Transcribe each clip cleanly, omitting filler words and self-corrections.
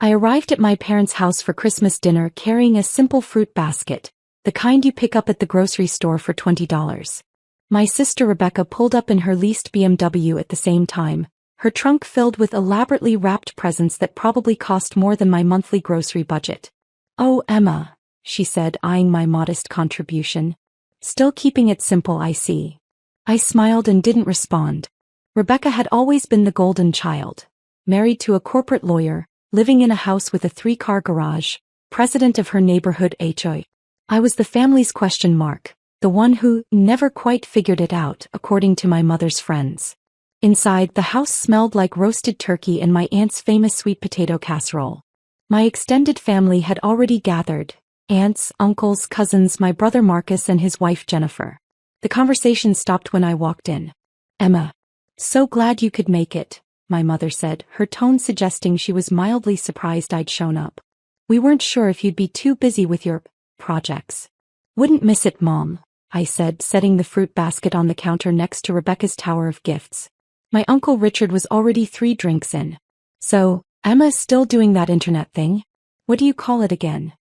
I arrived at my parents' house for Christmas dinner carrying a simple fruit basket, the kind you pick up at the grocery store for $20. My sister Rebecca pulled up in her leased BMW at the same time, her trunk filled with elaborately wrapped presents that probably cost more than my monthly grocery budget. "Oh, Emma," she said, eyeing my modest contribution. "Still keeping it simple, I see." I smiled and didn't respond. Rebecca had always been the golden child. Married to a corporate lawyer, living in a house with a 3-car garage, president of her neighborhood HOI. I was the family's question mark, the one who never quite figured it out, according to my mother's friends. Inside, the house smelled like roasted turkey and my aunt's famous sweet potato casserole. My extended family had already gathered: aunts, uncles, cousins, my brother Marcus and his wife Jennifer. The conversation stopped when I walked in. "Emma, so glad you could make it," my mother said, her tone suggesting she was mildly surprised I'd shown up. "We weren't sure if you'd be too busy with your projects." "Wouldn't miss it, Mom," I said, setting the fruit basket on the counter next to Rebecca's tower of gifts. My Uncle Richard was already 3 drinks in. "So, Emma's still doing that internet thing? What do you call it again?"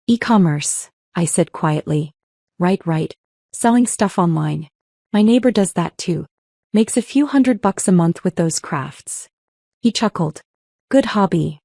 "E-commerce," I said quietly. Right. Selling stuff online. My neighbor does that too. Makes a few $100 a month with those crafts." He chuckled. "Good hobby."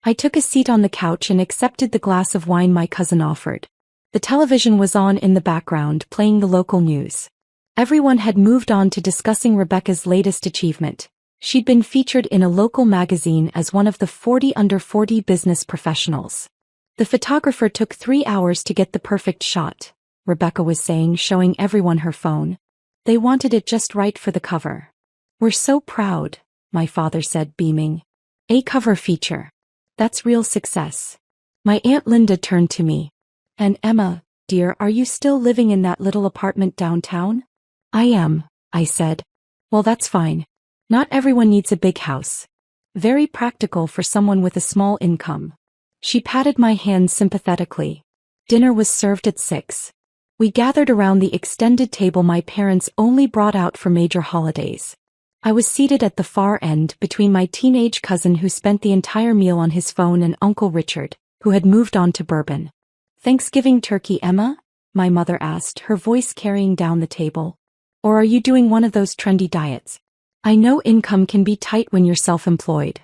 I took a seat on the couch and accepted the glass of wine my cousin offered. The television was on in the background, playing the local news. Everyone had moved on to discussing Rebecca's latest achievement. She'd been featured in a local magazine as one of the 40 under 40 business professionals. "The photographer took 3 hours to get the perfect shot," Rebecca was saying, showing everyone her phone. "They wanted it just right for the cover." "We're so proud," my father said, beaming. "A cover feature. That's real success." My Aunt Linda turned to me. "And Emma, dear, are you still living in that little apartment downtown?" "I am," I said. "Well, that's fine. Not everyone needs a big house. Very practical for someone with a small income." She patted my hand sympathetically. Dinner was served at 6. We gathered around the extended table my parents only brought out for major holidays. I was seated at the far end between my teenage cousin who spent the entire meal on his phone and Uncle Richard, who had moved on to bourbon. "Thanksgiving turkey, Emma?" my mother asked, her voice carrying down the table. "Or are you doing one of those trendy diets? I know income can be tight when you're self-employed."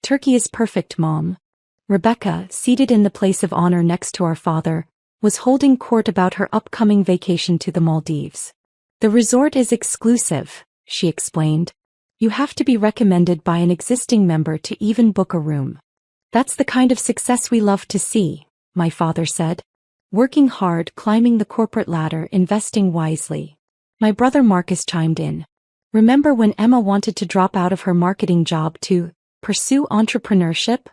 "Turkey is perfect, Mom." Rebecca, seated in the place of honor next to our father, was holding court about her upcoming vacation to the Maldives. "The resort is exclusive," she explained. "You have to be recommended by an existing member to even book a room." "That's the kind of success we love to see," my father said. "Working hard, climbing the corporate ladder, investing wisely." My brother Marcus chimed in. "Remember when Emma wanted to drop out of her marketing job to pursue entrepreneurship?"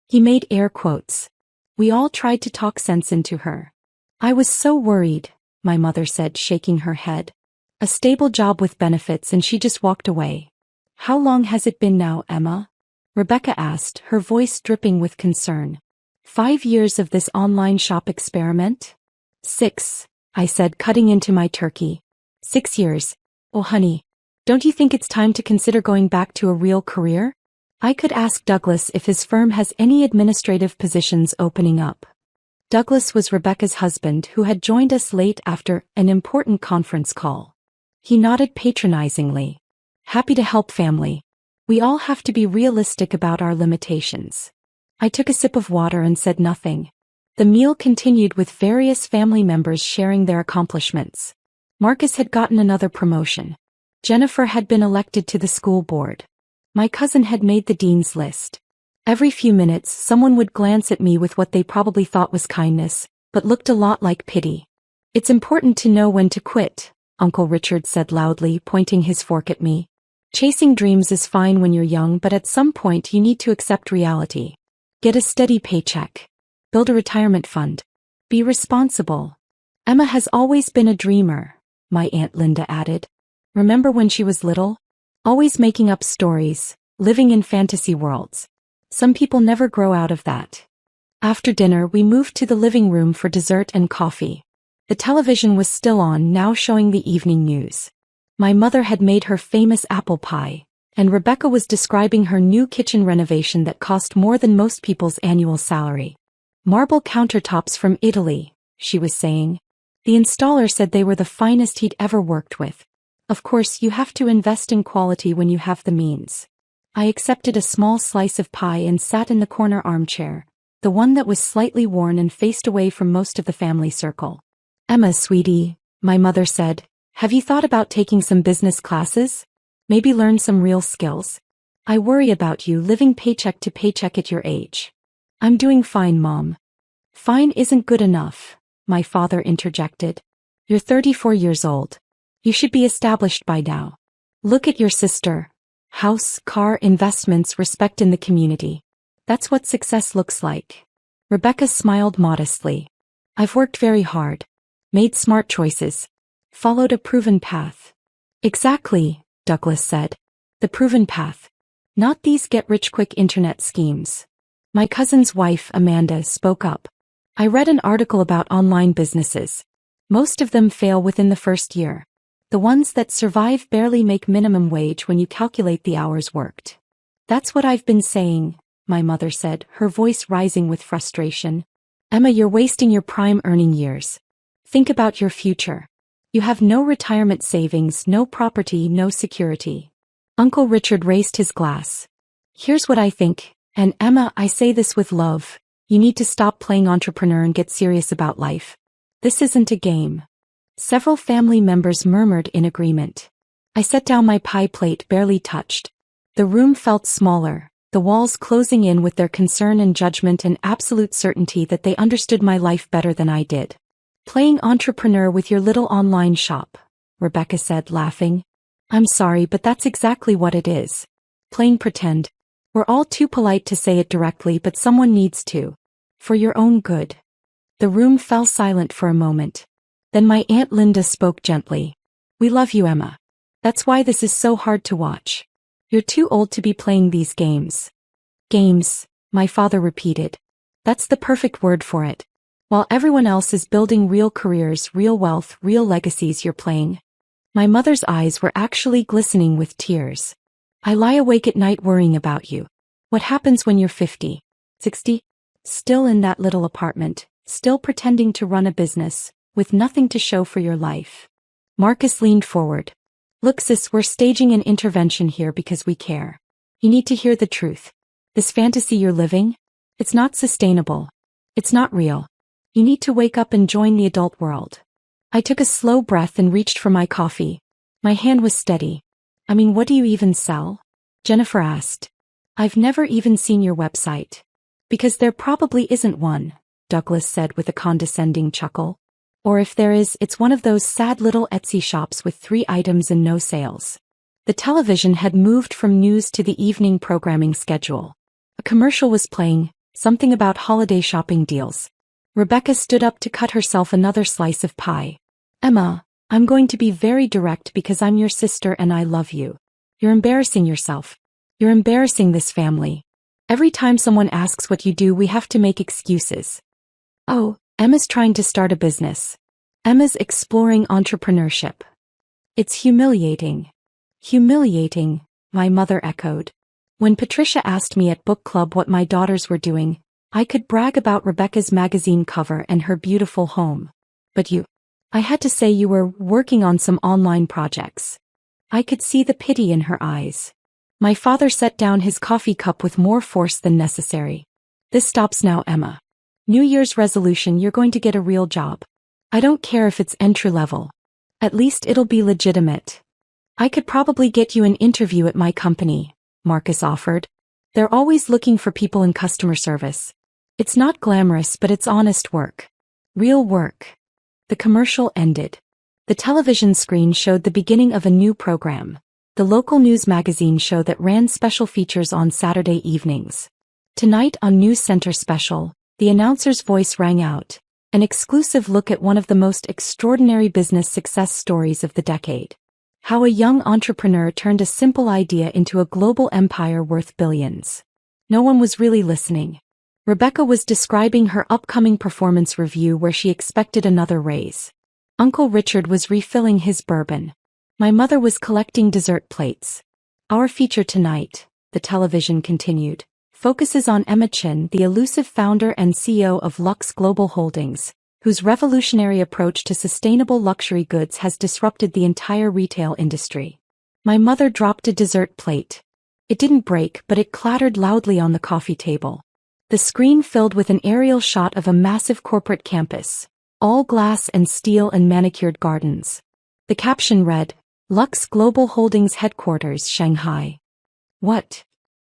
He made air quotes. "We all tried to talk sense into her." "I was so worried," my mother said, shaking her head. "A stable job with benefits and she just walked away." "How long has it been now, Emma?" Rebecca asked, her voice dripping with concern. 5 years of this online shop experiment?" 6, I said, cutting into my turkey. 6 years. "Oh honey, don't you think it's time to consider going back to a real career? I could ask Douglas if his firm has any administrative positions opening up." Douglas was Rebecca's husband who had joined us late after an important conference call. He nodded patronizingly. "Happy to help, family. We all have to be realistic about our limitations." I took a sip of water and said nothing. The meal continued with various family members sharing their accomplishments. Marcus had gotten another promotion. Jennifer had been elected to the school board. My cousin had made the dean's list. Every few minutes, someone would glance at me with what they probably thought was kindness, but looked a lot like pity. "It's important to know when to quit," Uncle Richard said loudly, pointing his fork at me. "Chasing dreams is fine when you're young, but at some point you need to accept reality. Get a steady paycheck. Build a retirement fund. Be responsible." "Emma has always been a dreamer," my Aunt Linda added. "Remember when she was little? Always making up stories, living in fantasy worlds. Some people never grow out of that." After dinner, we moved to the living room for dessert and coffee. The television was still on, now showing the evening news. My mother had made her famous apple pie, and Rebecca was describing her new kitchen renovation that cost more than most people's annual salary. Marble countertops from Italy, she was saying. The installer said they were the finest he'd ever worked with. Of course, you have to invest in quality when you have the means. I accepted a small slice of pie and sat in the corner armchair, the one that was slightly worn and faced away from most of the family circle. Emma, sweetie, my mother said, have you thought about taking some business classes? Maybe learn some real skills? I worry about you living paycheck to paycheck at your age. I'm doing fine, Mom. Fine isn't good enough, my father interjected. You're 34 years old. You should be established by now. Look at your sister. House, car, investments, respect in the community. That's what success looks like. Rebecca smiled modestly. I've worked very hard. Made smart choices. Followed a proven path. Exactly, Douglas said. The proven path. Not these get-rich-quick internet schemes. My cousin's wife, Amanda, spoke up. I read an article about online businesses. Most of them fail within the first year. The ones that survive barely make minimum wage when you calculate the hours worked. That's what I've been saying, my mother said, her voice rising with frustration. Emma, you're wasting your prime earning years. Think about your future. You have no retirement savings, no property, no security. Uncle Richard raised his glass. Here's what I think, and Emma, I say this with love. You need to stop playing entrepreneur and get serious about life. This isn't a game. Several family members murmured in agreement. I set down my pie plate, barely touched. The room felt smaller, the walls closing in with their concern and judgment and absolute certainty that they understood my life better than I did. Playing entrepreneur with your little online shop, Rebecca said, laughing. I'm sorry, but that's exactly what it is. Playing pretend. We're all too polite to say it directly, but someone needs to. For your own good. The room fell silent for a moment. Then my Aunt Linda spoke gently. We love you, Emma. That's why this is so hard to watch. You're too old to be playing these games. Games, my father repeated. That's the perfect word for it. While everyone else is building real careers, real wealth, real legacies, you're playing. My mother's eyes were actually glistening with tears. I lie awake at night worrying about you. What happens when you're 50, 60? Still in that little apartment, still pretending to run a business, with nothing to show for your life. Marcus leaned forward. Look, sis, we're staging an intervention here because we care. You need to hear the truth. This fantasy you're living? It's not sustainable. It's not real. You need to wake up and join the adult world. I took a slow breath and reached for my coffee. My hand was steady. I mean, what do you even sell? Jennifer asked. I've never even seen your website. Because there probably isn't one, Douglas said with a condescending chuckle. Or if there is, it's one of those sad little Etsy shops with 3 items and no sales. The television had moved from news to the evening programming schedule. A commercial was playing, something about holiday shopping deals. Rebecca stood up to cut herself another slice of pie. Emma, I'm going to be very direct because I'm your sister and I love you. You're embarrassing yourself. You're embarrassing this family. Every time someone asks what you do, we have to make excuses. Oh, Emma's trying to start a business. Emma's exploring entrepreneurship. It's humiliating. Humiliating, my mother echoed. When Patricia asked me at book club what my daughters were doing, I could brag about Rebecca's magazine cover and her beautiful home. But you, I had to say you were working on some online projects. I could see the pity in her eyes. My father set down his coffee cup with more force than necessary. This stops now, Emma. New Year's resolution, you're going to get a real job. I don't care if it's entry level. At least it'll be legitimate. I could probably get you an interview at my company, Marcus offered. They're always looking for people in customer service. It's not glamorous, but it's honest work. Real work. The commercial ended. The television screen showed the beginning of a new program. The local news magazine show that ran special features on Saturday evenings. Tonight on News Center Special, the announcer's voice rang out. An exclusive look at one of the most extraordinary business success stories of the decade. How a young entrepreneur turned a simple idea into a global empire worth billions. No one was really listening. Rebecca was describing her upcoming performance review where she expected another raise. Uncle Richard was refilling his bourbon. My mother was collecting dessert plates. Our feature tonight, the television continued, focuses on Emma Chin, the elusive founder and CEO of Lux Global Holdings, whose revolutionary approach to sustainable luxury goods has disrupted the entire retail industry. My mother dropped a dessert plate. It didn't break, but it clattered loudly on the coffee table. The screen filled with an aerial shot of a massive corporate campus, all glass and steel and manicured gardens. The caption read, Lux Global Holdings Headquarters, Shanghai. What?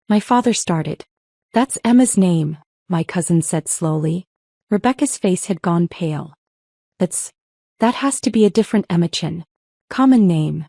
My father started. That's Emma's name, my cousin said slowly. Rebecca's face had gone pale. That has to be a different Emma Chin. Common name.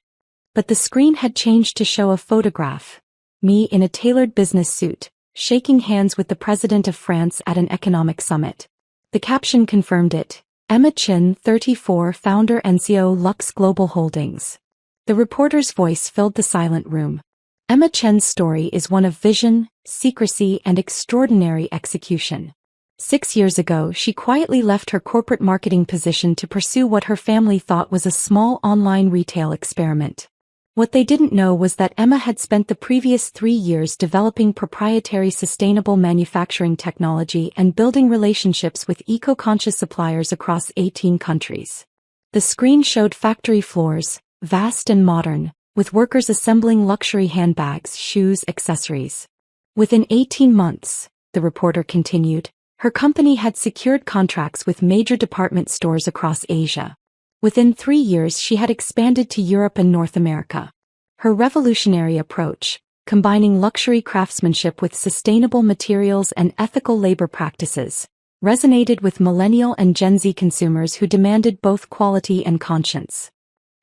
But the screen had changed to show a photograph. Me in a tailored business suit, shaking hands with the president of France at an economic summit. The caption confirmed it. Emma Chin, 34, founder and CEO Lux Global Holdings. The reporter's voice filled the silent room. Emma Chin's story is one of vision, secrecy, and extraordinary execution. 6 years ago, she quietly left her corporate marketing position to pursue what her family thought was a small online retail experiment. What they didn't know was that Emma had spent the previous 3 years developing proprietary sustainable manufacturing technology and building relationships with eco-conscious suppliers across 18 countries. The screen showed factory floors, vast and modern, with workers assembling luxury handbags, shoes, accessories. Within 18 months, the reporter continued, her company had secured contracts with major department stores across Asia. Within 3 years she had expanded to Europe and North America. Her revolutionary approach, combining luxury craftsmanship with sustainable materials and ethical labor practices, resonated with millennial and Gen Z consumers who demanded both quality and conscience.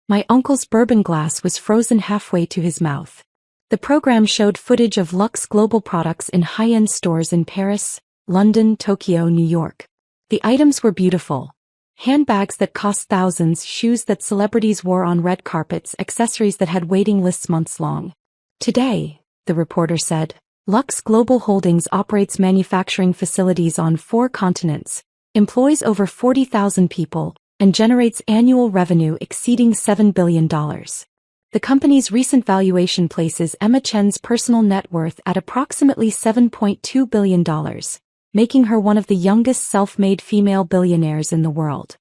My uncle's bourbon glass was frozen halfway to his mouth. The program showed footage of Lux Global products in high-end stores in Paris, London, Tokyo, New York. The items were beautiful. Handbags that cost thousands, shoes that celebrities wore on red carpets, accessories that had waiting lists months long. Today, the reporter said, Lux Global Holdings operates manufacturing facilities on 4 continents, employs over 40,000 people, and generates annual revenue exceeding $7 billion. The company's recent valuation places Emma Chen's personal net worth at approximately $7.2 billion. Making her one of the youngest self-made female billionaires in the world.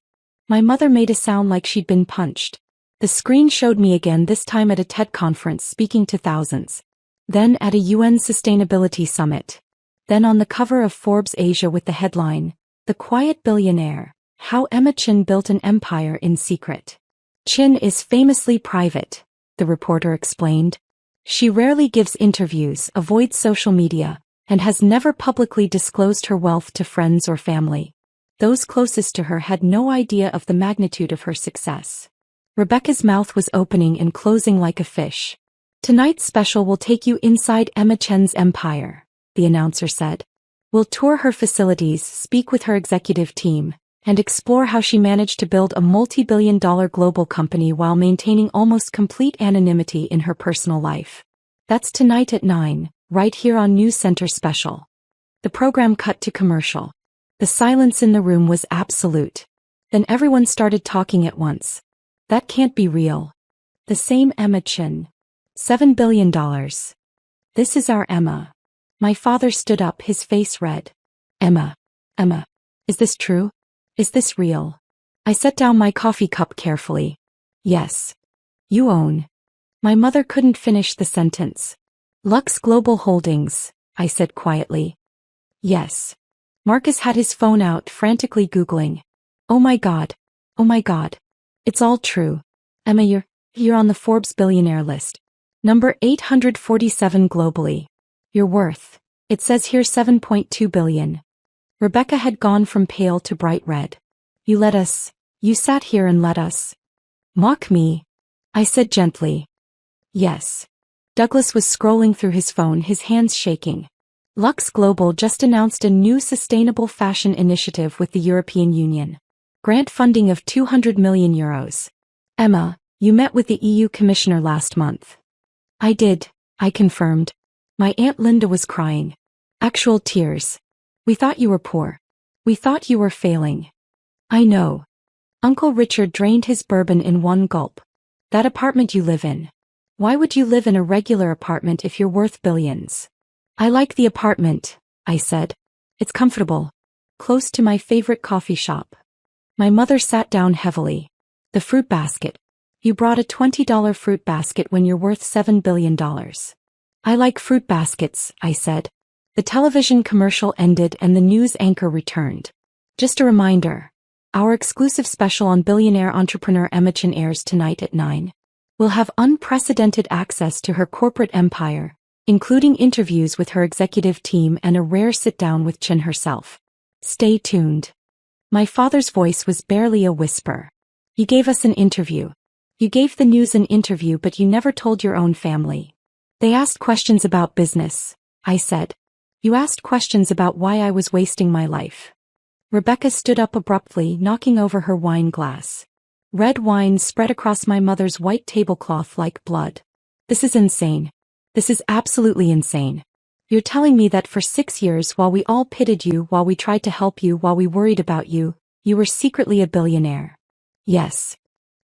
My mother made a sound like she'd been punched. The screen showed me again, this time at a TED conference speaking to thousands. Then at a UN Sustainability Summit. Then on the cover of Forbes Asia with the headline, The Quiet Billionaire, How Emma Chin Built an Empire in Secret. Chin is famously private, the reporter explained. She rarely gives interviews, avoids social media, and has never publicly disclosed her wealth to friends or family. Those closest to her had no idea of the magnitude of her success. Rebecca's mouth was opening and closing like a fish. Tonight's special will take you inside Emma Chen's empire, the announcer said. We'll tour her facilities, speak with her executive team, and explore how she managed to build a multi-billion-dollar global company while maintaining almost complete anonymity in her personal life. That's tonight at 9. Right here on News Center Special. The program cut to commercial. The silence in the room was absolute. Then everyone started talking at once. That can't be real. The same Emma Chin. $7 billion. This is our Emma. My father stood up, his face red. Emma. Is this true? Is this real? I set down my coffee cup carefully. Yes. You own. My mother couldn't finish the sentence. Lux Global Holdings, I said quietly. Yes. Marcus had his phone out, frantically Googling. Oh my God. It's all true. Emma, you're on the Forbes billionaire list. Number 847 globally. Your worth. It says here $7.2 billion. Rebecca had gone from pale to bright red. You sat here and let us. Mock me? I said gently. Yes. Douglas was scrolling through his phone, his hands shaking. Lux Global just announced a new sustainable fashion initiative with the European Union. Grant funding of €200 million. Emma, you met with the EU Commissioner last month. I did, I confirmed. My Aunt Linda was crying. Actual tears. We thought you were poor. We thought you were failing. I know. Uncle Richard drained his bourbon in one gulp. That apartment you live in. Why would you live in a regular apartment if you're worth billions? I like the apartment, I said. It's comfortable. Close to my favorite coffee shop. My mother sat down heavily. The fruit basket. You brought a $20 fruit basket when you're worth $7 billion. I like fruit baskets, I said. The television commercial ended and the news anchor returned. Just a reminder. Our exclusive special on billionaire entrepreneur Emma Chin airs tonight at 9. We'll have unprecedented access to her corporate empire, including interviews with her executive team and a rare sit-down with Chin herself. Stay tuned. My father's voice was barely a whisper. You gave us an interview. You gave the news an interview, but you never told your own family. They asked questions about business, I said. You asked questions about why I was wasting my life. Rebecca stood up abruptly, knocking over her wine glass. Red wine spread across my mother's white tablecloth like blood. This is insane. This is absolutely insane. You're telling me that for 6 years, while we all pitied you, while we tried to help you, while we worried about you, you were secretly a billionaire. Yes.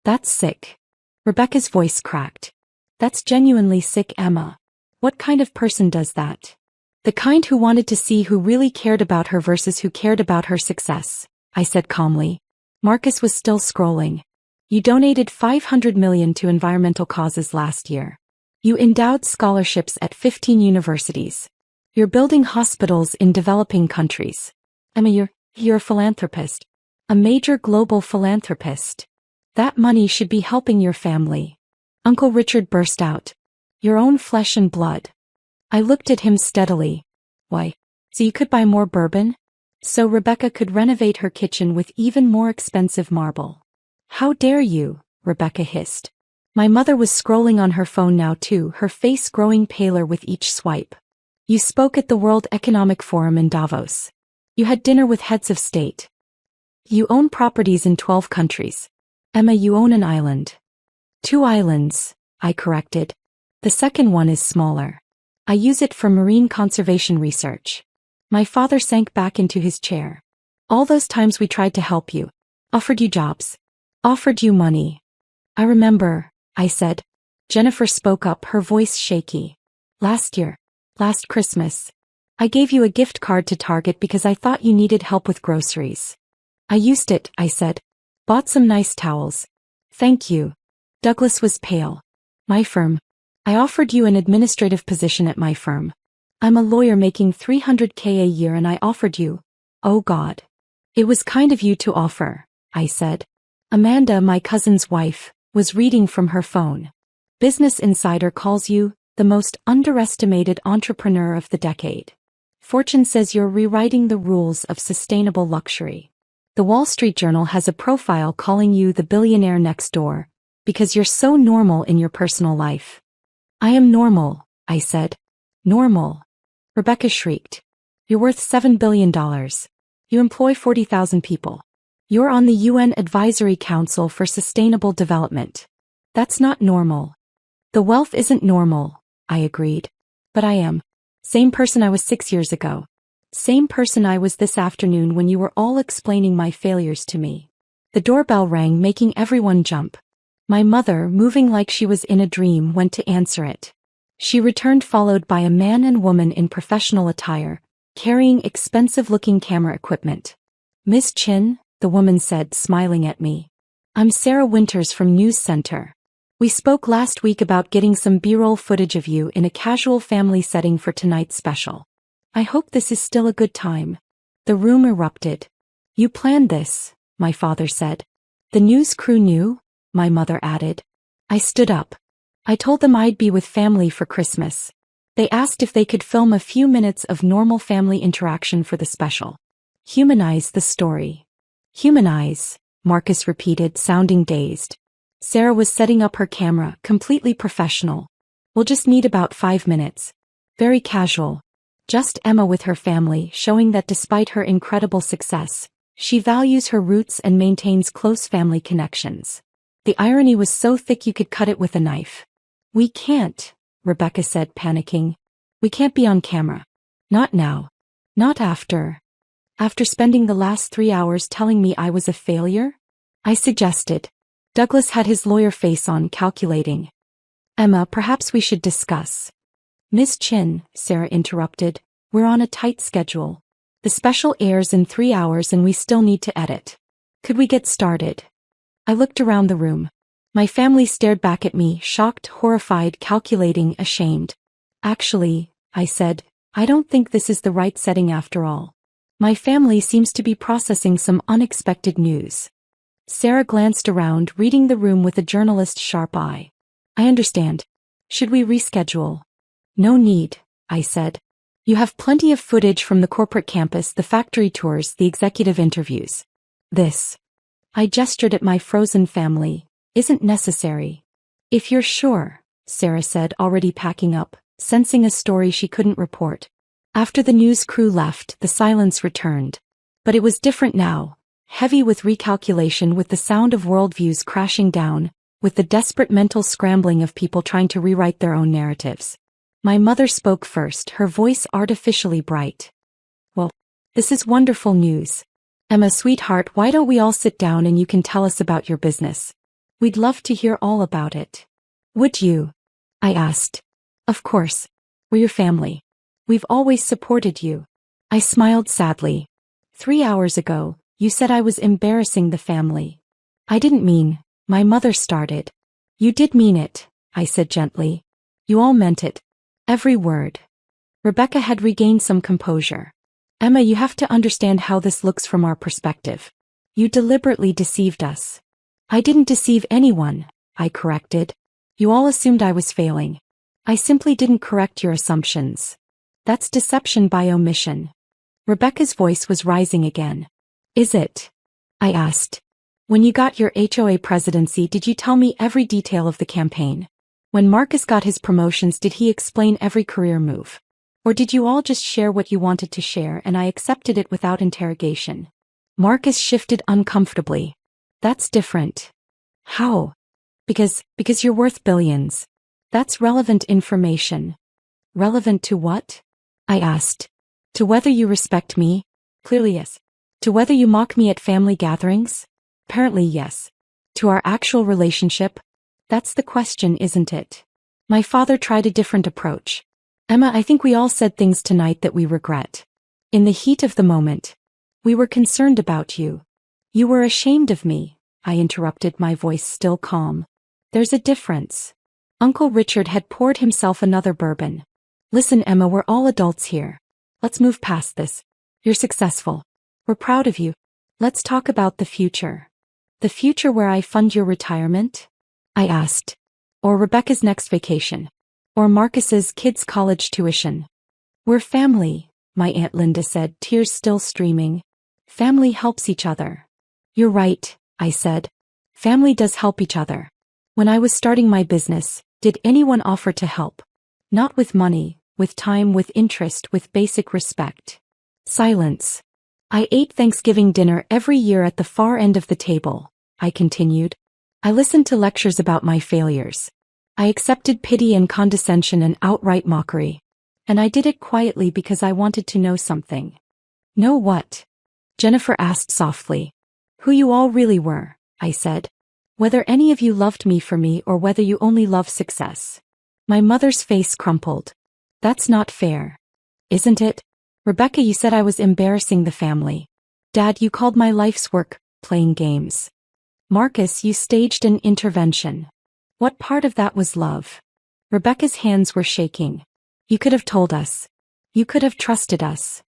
That's sick. Rebecca's voice cracked. That's genuinely sick, Emma. What kind of person does that? The kind who wanted to see who really cared about her versus who cared about her success, I said calmly. Marcus was still scrolling. You donated $500 million to environmental causes last year. You endowed scholarships at 15 universities. You're building hospitals in developing countries. Emma, you're a philanthropist. A major global philanthropist. That money should be helping your family. Uncle Richard burst out. Your own flesh and blood. I looked at him steadily. Why? So you could buy more bourbon? So Rebecca could renovate her kitchen with even more expensive marble. How dare you? Rebecca hissed. My mother was scrolling on her phone now too, her face growing paler with each swipe. You spoke at the World Economic Forum in Davos. You had dinner with heads of state. You own properties in 12 countries. Emma, you own an island. 2 islands, I corrected. The second one is smaller. I use it for marine conservation research. My father sank back into his chair. All those times we tried to help you. Offered you jobs. Offered you money. I remember, I said. Jennifer spoke up, her voice shaky. Last Christmas. I gave you a gift card to Target because I thought you needed help with groceries. I used it, I said. Bought some nice towels. Thank you. Douglas was pale. My firm. I offered you an administrative position at my firm. I'm a lawyer making $300K a year and I offered you. Oh God. It was kind of you to offer, I said. Amanda, my cousin's wife, was reading from her phone. Business Insider calls you the most underestimated entrepreneur of the decade. Fortune says you're rewriting the rules of sustainable luxury. The Wall Street Journal has a profile calling you the billionaire next door, because you're so normal in your personal life. I am normal, I said. Normal. Rebecca shrieked. You're worth $7 billion. You employ 40,000 people. You're on the UN Advisory Council for Sustainable Development. That's not normal. The wealth isn't normal, I agreed. But I am. Same person I was 6 years ago. Same person I was this afternoon when you were all explaining my failures to me. The doorbell rang, making everyone jump. My mother, moving like she was in a dream, went to answer it. She returned followed by a man and woman in professional attire, carrying expensive-looking camera equipment. Miss Chin, the woman said, smiling at me. I'm Sarah Winters from News Center. We spoke last week about getting some B-roll footage of you in a casual family setting for tonight's special. I hope this is still a good time. The room erupted. You planned this, my father said. The news crew knew, my mother added. I stood up. I told them I'd be with family for Christmas. They asked if they could film a few minutes of normal family interaction for the special. Humanize the story. Humanize, Marcus repeated, sounding dazed. Sarah was setting up her camera, completely professional. We'll just need about 5 minutes. Very casual. Just Emma with her family, showing that despite her incredible success, she values her roots and maintains close family connections. The irony was so thick you could cut it with a knife. We can't, Rebecca said, panicking. We can't be on camera. Not now. Not after. After spending the last 3 hours telling me I was a failure? I suggested. Douglas had his lawyer face on, calculating. Emma, perhaps we should discuss. Miss Chin, Sarah interrupted, we're on a tight schedule. The special airs in 3 hours and we still need to edit. Could we get started? I looked around the room. My family stared back at me, shocked, horrified, calculating, ashamed. Actually, I said, I don't think this is the right setting after all. My family seems to be processing some unexpected news. Sarah glanced around, reading the room with a journalist's sharp eye. I understand. Should we reschedule? No need, I said. You have plenty of footage from the corporate campus, the factory tours, the executive interviews. This, I gestured at my frozen family, isn't necessary. If you're sure, Sarah said, already packing up, sensing a story she couldn't report. After the news crew left, the silence returned. But it was different now, heavy with recalculation, with the sound of worldviews crashing down, with the desperate mental scrambling of people trying to rewrite their own narratives. My mother spoke first, her voice artificially bright. Well, this is wonderful news. Emma, sweetheart, why don't we all sit down and you can tell us about your business? We'd love to hear all about it. Would you? I asked. Of course. We're your family. We've always supported you. I smiled sadly. 3 hours ago, you said I was embarrassing the family. I didn't mean, my mother started. You did mean it, I said gently. You all meant it. Every word. Rebecca had regained some composure. Emma, you have to understand how this looks from our perspective. You deliberately deceived us. I didn't deceive anyone, I corrected. You all assumed I was failing. I simply didn't correct your assumptions. That's deception by omission. Rebecca's voice was rising again. Is it? I asked. When you got your HOA presidency, did you tell me every detail of the campaign? When Marcus got his promotions, did he explain every career move? Or did you all just share what you wanted to share and I accepted it without interrogation? Marcus shifted uncomfortably. That's different. How? Because you're worth billions. That's relevant information. Relevant to what? I asked. To whether you respect me? Clearly yes. To whether you mock me at family gatherings? Apparently yes. To our actual relationship? That's the question, isn't it? My father tried a different approach. Emma, I think we all said things tonight that we regret. In the heat of the moment. We were concerned about you. You were ashamed of me, I interrupted, my voice still calm. There's a difference. Uncle Richard had poured himself another bourbon. Listen, Emma, we're all adults here. Let's move past this. You're successful. We're proud of you. Let's talk about the future. The future where I fund your retirement? I asked. Or Rebecca's next vacation. Or Marcus's kids' college tuition. We're family, my Aunt Linda said, tears still streaming. Family helps each other. You're right, I said. Family does help each other. When I was starting my business, did anyone offer to help? Not with money, with time, with interest, with basic respect. Silence. I ate Thanksgiving dinner every year at the far end of the table, I continued. I listened to lectures about my failures. I accepted pity and condescension and outright mockery. And I did it quietly because I wanted to know something. Know what? Jennifer asked softly. Who you all really were, I said. Whether any of you loved me for me or whether you only love success. My mother's face crumpled. That's not fair. Isn't it? Rebecca, you said I was embarrassing the family. Dad, you called my life's work playing games. Marcus, you staged an intervention. What part of that was love? Rebecca's hands were shaking. You could have told us. You could have trusted us.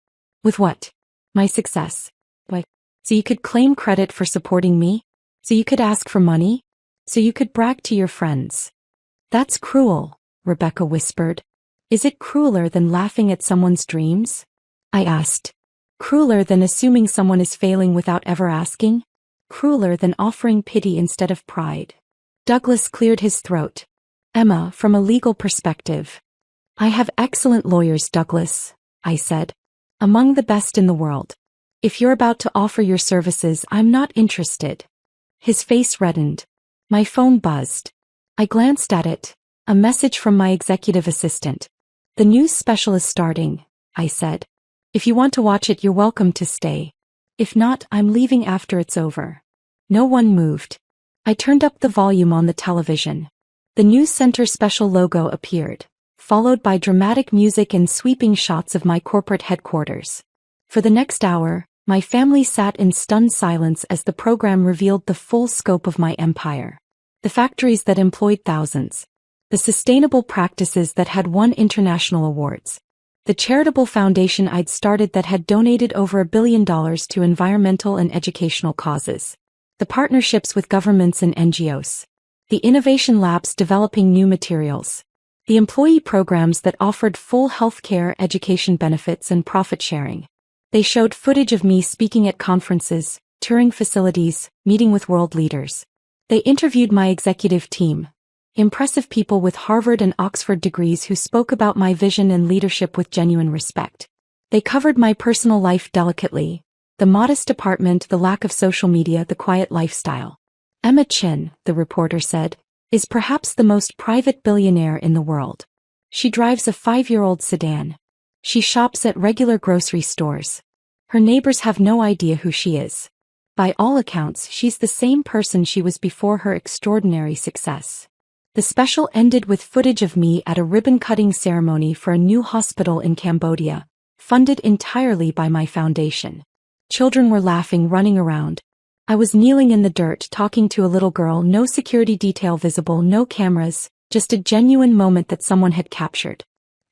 With what? My success. What? So you could claim credit for supporting me? So you could ask for money? So you could brag to your friends? That's cruel, Rebecca whispered. Is it crueler than laughing at someone's dreams? I asked. Crueler than assuming someone is failing without ever asking? Crueler than offering pity instead of pride? Douglas cleared his throat. Emma, from a legal perspective. I have excellent lawyers, Douglas, I said. Among the best in the world. If you're about to offer your services, I'm not interested. His face reddened. My phone buzzed. I glanced at it. A message from my executive assistant. The news special is starting, I said. If you want to watch it, you're welcome to stay. If not, I'm leaving after it's over. No one moved. I turned up the volume on the television. The news center special logo appeared, followed by dramatic music and sweeping shots of my corporate headquarters. For the next hour, my family sat in stunned silence as the program revealed the full scope of my empire. The factories that employed thousands. The sustainable practices that had won international awards. The charitable foundation I'd started that had donated over $1 billion to environmental and educational causes. The partnerships with governments and NGOs. The innovation labs developing new materials. The employee programs that offered full healthcare, education benefits, and profit sharing. They showed footage of me speaking at conferences, touring facilities, meeting with world leaders. They interviewed my executive team. Impressive people with Harvard and Oxford degrees who spoke about my vision and leadership with genuine respect. They covered my personal life delicately. The modest apartment, the lack of social media, the quiet lifestyle. Emma Chin, the reporter said, is perhaps the most private billionaire in the world. She drives a 5-year-old sedan. She shops at regular grocery stores. Her neighbors have no idea who she is. By all accounts, she's the same person she was before her extraordinary success. The special ended with footage of me at a ribbon-cutting ceremony for a new hospital in Cambodia, funded entirely by my foundation. Children were laughing, running around. I was kneeling in the dirt talking to a little girl, no security detail visible, no cameras, just a genuine moment that someone had captured.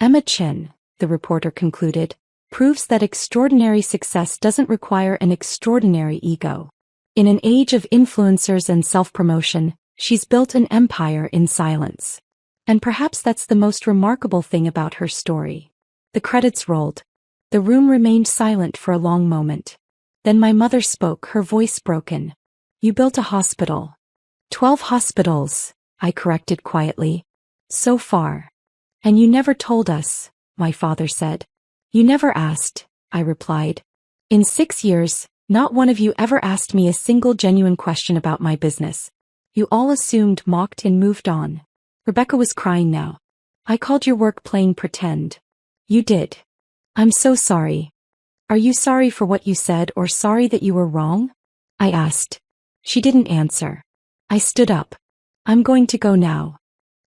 Emma Chin, the reporter concluded, proves that extraordinary success doesn't require an extraordinary ego. In an age of influencers and self-promotion, she's built an empire in silence. And perhaps that's the most remarkable thing about her story. The credits rolled. The room remained silent for a long moment. Then my mother spoke, her voice broken. You built a hospital. 12 hospitals, I corrected quietly. So far. And you never told us, my father said. You never asked, I replied. In 6 years, not one of you ever asked me a single genuine question about my business. You all assumed, mocked, and moved on. Rebecca was crying now. I called your work playing pretend. You did. I'm so sorry. Are you sorry for what you said or sorry that you were wrong? I asked. She didn't answer. I stood up. I'm going to go now.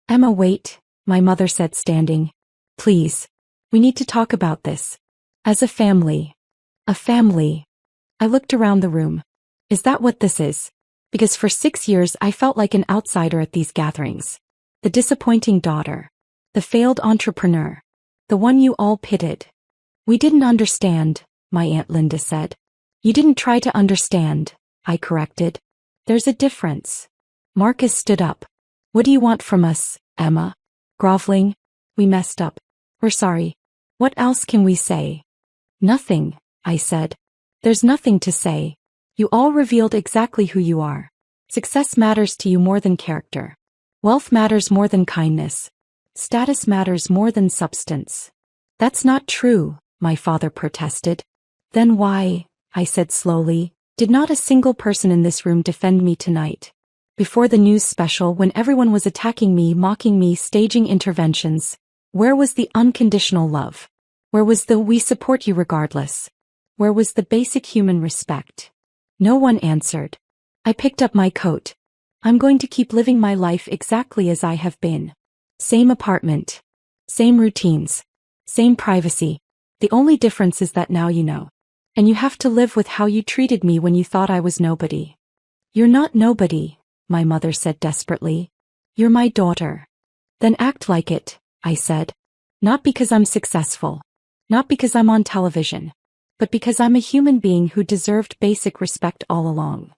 Emma, wait, my mother said, standing. Please. We need to talk about this. As a family. A family. I looked around the room. Is that what this is? Because for 6 years I felt like an outsider at these gatherings. The disappointing daughter. The failed entrepreneur. The one you all pitied. We didn't understand, my Aunt Linda said. You didn't try to understand, I corrected. There's a difference. Marcus stood up. What do you want from us, Emma? Groveling. We messed up. We're sorry. What else can we say? Nothing, I said. There's nothing to say. You all revealed exactly who you are. Success matters to you more than character. Wealth matters more than kindness. Status matters more than substance. That's not true, my father protested. Then why, I said slowly, did not a single person in this room defend me tonight? Before the news special, when everyone was attacking me, mocking me, staging interventions, where was the unconditional love? Where was the "we support you regardless"? Where was the basic human respect? No one answered. I picked up my coat. I'm going to keep living my life exactly as I have been. Same apartment. Same routines. Same privacy. The only difference is that now you know. And you have to live with how you treated me when you thought I was nobody. You're not nobody, my mother said desperately. You're my daughter. Then act like it, I said. Not because I'm successful. Not because I'm on television. But because I'm a human being who deserved basic respect all along.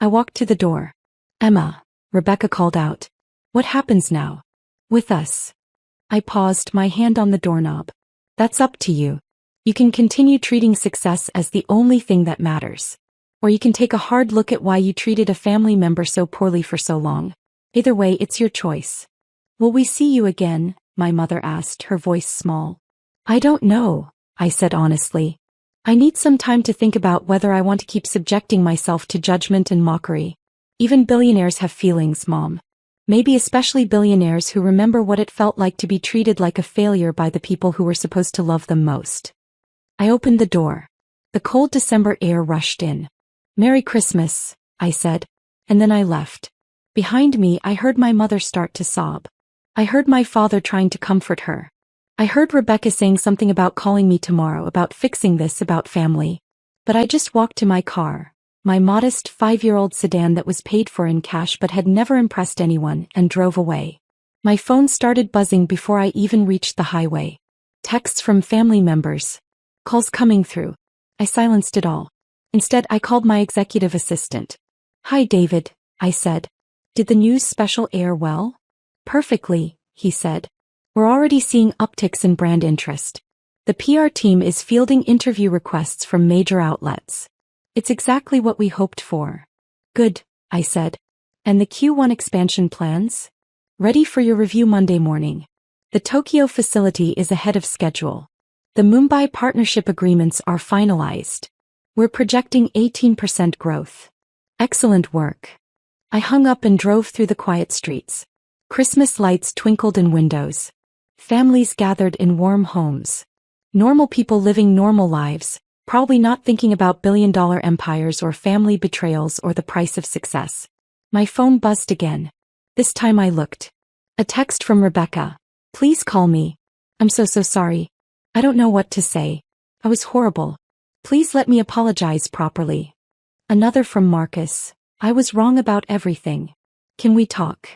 I walked to the door. Emma, Rebecca called out. What happens now? With us. I paused, my hand on the doorknob. That's up to you. You can continue treating success as the only thing that matters. Or you can take a hard look at why you treated a family member so poorly for so long. Either way, it's your choice. Will we see you again? My mother asked, her voice small. I don't know, I said honestly. I need some time to think about whether I want to keep subjecting myself to judgment and mockery. Even billionaires have feelings, Mom. Maybe especially billionaires who remember what it felt like to be treated like a failure by the people who were supposed to love them most. I opened the door. The cold December air rushed in. Merry Christmas, I said, and then I left. Behind me, I heard my mother start to sob. I heard my father trying to comfort her. I heard Rebecca saying something about calling me tomorrow, about fixing this, about family. But I just walked to my car, my modest 5-year-old sedan that was paid for in cash but had never impressed anyone, and drove away. My phone started buzzing before I even reached the highway. Texts from family members. Calls coming through. I silenced it all. Instead, I called my executive assistant. "Hi, David," I said. "Did the news special air well?" "Perfectly," he said. "We're already seeing upticks in brand interest. The PR team is fielding interview requests from major outlets. It's exactly what we hoped for." "Good," I said. "And the Q1 expansion plans?" "Ready for your review Monday morning. The Tokyo facility is ahead of schedule. The Mumbai partnership agreements are finalized. We're projecting 18% growth." "Excellent work." I hung up and drove through the quiet streets. Christmas lights twinkled in windows. Families gathered in warm homes. Normal people living normal lives, probably not thinking about billion-dollar empires or family betrayals or the price of success. My phone buzzed again. This time I looked. A text from Rebecca. "Please call me. I'm so sorry. I don't know what to say. I was horrible. Please let me apologize properly." Another from Marcus. "I was wrong about everything. Can we talk?"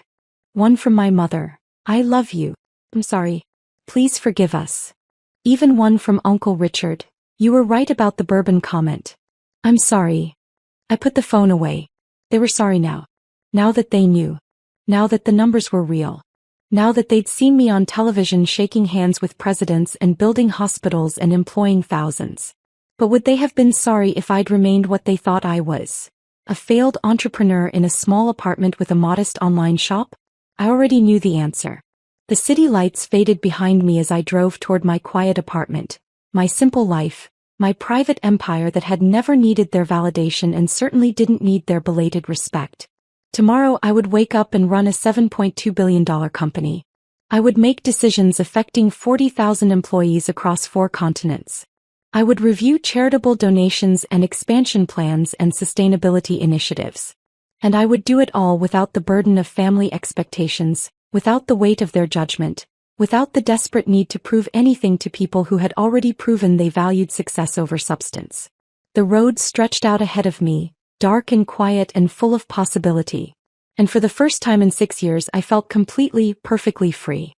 One from my mother. "I love you. I'm sorry. Please forgive us." Even one from Uncle Richard. "You were right about the bourbon comment. I'm sorry." I put the phone away. They were sorry now. Now that they knew. Now that the numbers were real. Now that they'd seen me on television shaking hands with presidents and building hospitals and employing thousands. But would they have been sorry if I'd remained what they thought I was? A failed entrepreneur in a small apartment with a modest online shop? I already knew the answer. The city lights faded behind me as I drove toward my quiet apartment, my simple life, my private empire that had never needed their validation and certainly didn't need their belated respect. Tomorrow I would wake up and run a $7.2 billion company. I would make decisions affecting 40,000 employees across 4 continents. I would review charitable donations and expansion plans and sustainability initiatives. And I would do it all without the burden of family expectations, without the weight of their judgment, without the desperate need to prove anything to people who had already proven they valued success over substance. The road stretched out ahead of me, dark and quiet and full of possibility. And for the first time in 6 years I felt completely, perfectly free.